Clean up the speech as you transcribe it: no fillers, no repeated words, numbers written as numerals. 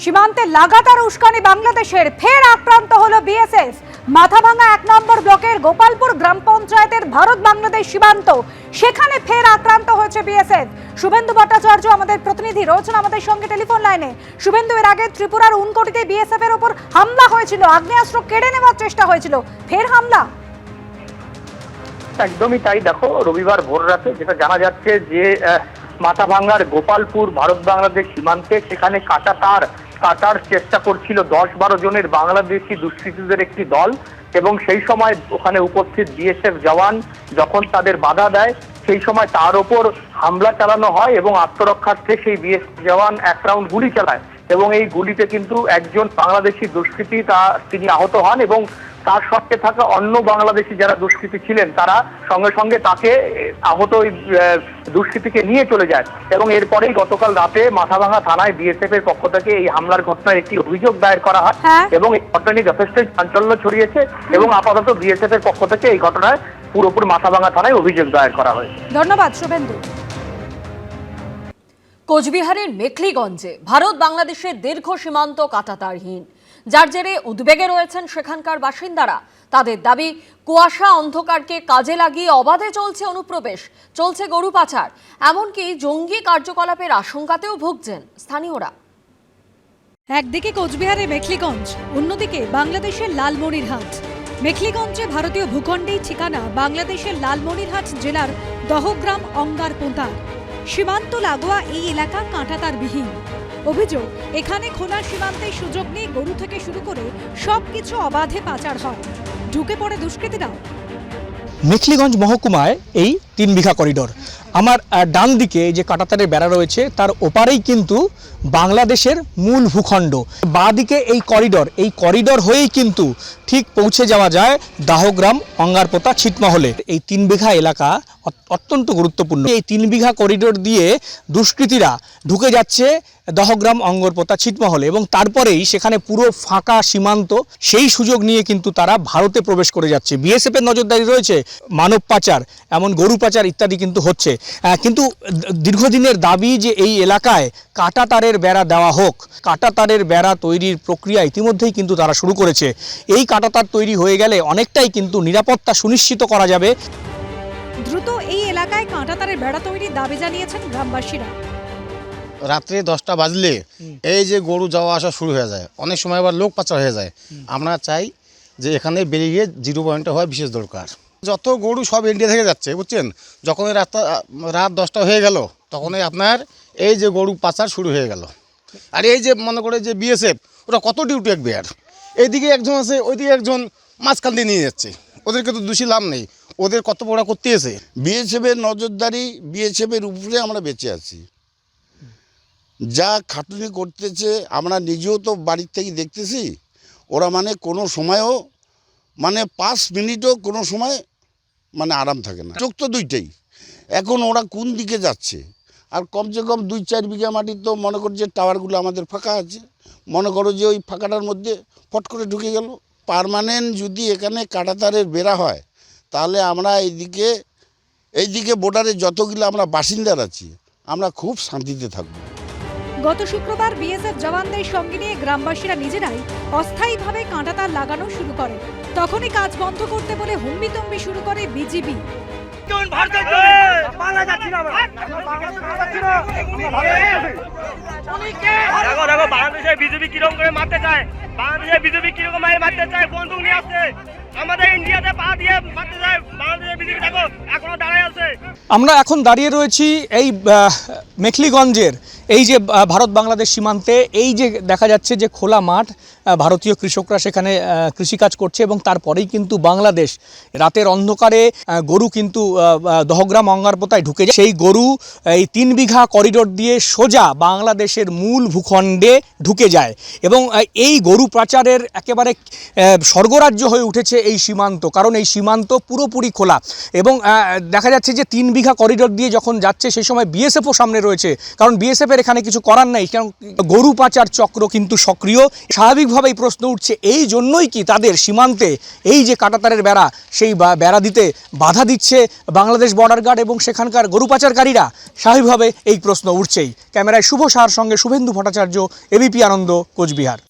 সীমান্তে লাগাতার উস্কানি বাংলাদেশের, ফের আক্রান্ত হলো বিএসএফ। মাথাভাঙা 1 নম্বর ব্লকের গোপালপুর গ্রাম পঞ্চায়েতের ভারত বাংলাদেশ সীমান্ত, সেখানে ফের আক্রান্ত হয়েছে বিএসএফ। শুভেন্দু ভট্টাচার্য আমাদের প্রতিনিধি রয়েছেন আমাদের সঙ্গে টেলিফোন লাইনে। শুভেন্দু, এর আগে ত্রিপুরার উনকোটিতে বিএসএফ এর উপর হামলা হয়েছিল, আগ্নেয়াস্ত্র কেড়ে নেওয়ার চেষ্টা হয়েছিল, ফের হামলা। একদমই তাই। দেখো, রবিবার ভোর রাতে যেটা জানা যাচ্ছে যে মাথাভাঙার গোপালপুর ভারত বাংলাদেশ সীমান্তে সেখানে কাটার চেষ্টা করছিল 10-12 জনের বাংলাদেশি দুষ্কৃতীদের একটি দল, এবং সেই সময় ওখানে উপস্থিত বিএসএফ জওয়ান যখন তাদের বাধা দেয় সেই সময় তার ওপর হামলা চালানো হয় এবং আত্মরক্ষার্থে সেই বিএসএফ জওয়ান 1 রাউন্ড গুলি চালায়, এবং এই গুলিতে কিন্তু একজন বাংলাদেশি দুষ্কৃতী তিনি আহত হন, এবং তার সঙ্গে থাকা অন্য বাংলাদেশি যারা দুষ্কৃতী ছিলেন তারা সঙ্গে সঙ্গে তাকে আহত ওই দুষ্কৃতীকে নিয়ে চলে যায়। এবং এরপরেই গতকাল রাতে মাথাভাঙা থানায় বিএসএফ এর পক্ষ থেকে এই হামলার ঘটনার একটি অভিযোগ দায়ের করা হয়, এবং এই ঘটনা নিয়ে যথেষ্ট চাঞ্চল্য ছড়িয়েছে, এবং আপাতত বিএসএফ এর পক্ষ থেকে এই ঘটনায় পুরোপুরি মাথাভাঙা থানায় অভিযোগ দায়ের করা হয়েছে। ধন্যবাদ শুভেন্দু। কোচবিহারের মেখলিগঞ্জে ভারত বাংলাদেশের দীর্ঘ সীমান্ত কাঁটাতারহীন, যার জেরে উদ্বেগে রয়েছেন সেখানকার বাসিন্দারা। তাদের দাবি, কুয়াশা অন্ধকারকে কাজে লাগিয়ে অবাধে চলছে অনুপ্রবেশ, চলছে গরু পাচার, এমনকি জঙ্গি কার্যকলাপের আশঙ্কাতেও ভুগছেন স্থানীয়রা। একদিকে কোচবিহারের মেখলিগঞ্জ, অন্যদিকে বাংলাদেশের লালমনিরহাট। মেখলিগঞ্জে ভারতীয় ভূখণ্ডেই ঠিকানা বাংলাদেশের লালমনিরহাট জেলার দহগ্রাম অঙ্গারপোঁতার। সীমান্ত লাগোয়া এই এলাকা কাঁটাতারবিহীন। অভিযোগ, এখানে খোলা সীমান্তে সুযোগ নিয়ে গরু থেকে শুরু করে সবকিছু অবাধে পাচার হয়, ঢুকে পড়ে দুষ্কৃতীরাও। মেখলিগঞ্জ মহকুমায় এই 3 বিঘা করিডোর। আমার ডান দিকে যে কাঁটাতারের বেড়া রয়েছে তার ওপারেই কিন্তু বাংলাদেশের মূল ভূখণ্ড। বাঁ দিকে এই করিডোর হয়েই কিন্তু ঠিক পৌঁছে যাওয়া যায় দাহগ্রাম, অঙ্গারপোতা, ছিটমহলে। এই 3 বিঘা এলাকা অত্যন্ত গুরুত্বপূর্ণ। এই 3 বিঘা করিডোর দিয়ে দুষ্কৃতীরা ঢুকে যাচ্ছে দহগ্রাম, অঙ্গরপোতা, ছিটমহলে, এবং তারপরেই সেখানে পুরো ফাঁকা সীমান্ত, সেই সুযোগ নিয়ে কিন্তু তারা ভারতে প্রবেশ করে যাচ্ছে। বিএসএফ এর নজরদারি রয়েছে, মানব পাচার, এমন গরু পাচার ইত্যাদি কিন্তু হচ্ছে। কিন্তু দীর্ঘদিনের দাবি যে এই এলাকায় কাঁটাতারের বেড়া দেওয়া হোক। কাঁটাতারের বেড়া তৈরির প্রক্রিয়া ইতিমধ্যেই কিন্তু তারা শুরু করেছে। এই কাঁটাতার তৈরি হয়ে গেলে অনেকটাই কিন্তু নিরাপত্তা সুনিশ্চিত করা যাবে। দ্রুত এই এলাকায় কাঁটাতারের বেড়া তৈরির দাবি জানিয়েছেন গ্রামবাসীরা। রাত্রে 10টা বাজলে এই যে গরু যাওয়া আসা শুরু হয়ে যায়, অনেক সময় আবার লোক পাচার হয়ে যায়। আমরা চাই যে এখানে বেরিয়ে 0 পয়েন্টে হয় বিশেষ দরকার। যত গরু সব ইন্ডিয়া থেকে যাচ্ছে, বুঝছেন। যখন রাত 10টা হয়ে গেল তখনই আপনার এই যে গরু পাচার শুরু হয়ে গেল। আর এই যে মনে করে যে বিএসএফ, ওরা কত ডিউটি রাখবে, আর এইদিকে একজন আছে, ওইদিকে একজন, মাঝখান দিয়ে নিয়ে যাচ্ছে। ওদেরকে তো দোষী লাভ নেই, ওদের কত বড় করতে আছে। বিএসএফের নজরদারি, বিএসএফের উপরে আমরা বেঁচে আছি। যা খাটুনি করতেছে আমরা নিজেও তো বাড়ির থেকে দেখতেছি। ওরা মানে কোনো সময়ও 5 মিনিটও কোনো সময় আরাম থাকে না। চোখ তো দুইটাই। এখন ওরা কোন দিকে যাচ্ছে, আর কমসে কম 2-4 বিঘা মাটি তো মনে করো যে টাওয়ারগুলো আমাদের ফাঁকা আছে, মনে করো যে ওই ফাঁকাটার মধ্যে ফট করে ঢুকে গেল। পার্মানেন্ট যদি এখানে কাঁটাতারের বেড়া হয় তাহলে আমরা এইদিকে বর্ডারে যতগুলো আমরা বাসিন্দার আছি আমরা খুব শান্তিতে থাকব। গত শুক্রবার বিএসএফ জওয়ানদের সঙ্গে নিয়ে গ্রামবাসীরা নিজেরাই অস্থায়ীভাবে কাঁটাতার লাগানো শুরু করে। তখনই কাজ বন্ধ করতে বলে হুম্বিতম্বি শুরু করে বিজিবি। বাংলাদেশের বিজেপি কিরকম করে মারতে চায়, বাংলাদেশের বিজেপি কিরকম মারতে চায়, বন্দুক নিয়ে আসছে, আমাদের ইন্ডিয়াতে পা দিয়ে মারতে চায়। বাংলাদেশের বিজেপি দেখো এখনো দাঁড়ায় আছে। আমরা এখন দাঁড়িয়ে রয়েছি এই মেখলিগঞ্জের এই যে ভারত বাংলাদেশ সীমান্তে। এই যে দেখা যাচ্ছে যে খোলা মাঠ, ভারতীয় কৃষকরা সেখানে কৃষিকাজ করছে, এবং তারপরেই কিন্তু বাংলাদেশ রাতের অন্ধকারে গরু কিন্তু দহগ্রাম, অঙ্গারপোতায় ঢুকে যায়। সেই গরু এই 3 বিঘা করিডোর দিয়ে সোজা বাংলাদেশের মূল ভূখণ্ডে ঢুকে যায়, এবং এই গরু পাচারের একেবারে স্বর্গরাজ্য হয়ে উঠেছে এই সীমান্ত, কারণ এই সীমান্ত পুরোপুরি খোলা। এবং দেখা যাচ্ছে যে 3 বিঘা করিডোর দিয়ে যখন যাচ্ছে সেই সময় বিএসএফও সামনে রয়েছে, কারণ বিএসএফের এখানে কিছু করার নাই, কারণ গরু পাচার চক্র কিন্তু সক্রিয়। স্বাভাবিকভাবেই প্রশ্ন উঠছে, এই জন্যই কি তাদের সীমান্তে এই যে কাঁটাতারের বেড়া, সেই বেড়া দিতে বাধা দিচ্ছে বাংলাদেশ বর্ডার গার্ড এবং সেখানকার গরু পাচারকারীরা? স্বাভাবিকভাবে এই প্রশ্ন উঠছেই। ক্যামেরায় শুভ সাহার সঙ্গে শুভেন্দু ভট্টাচার্য, এবিপি আনন্দ, কোচবিহার।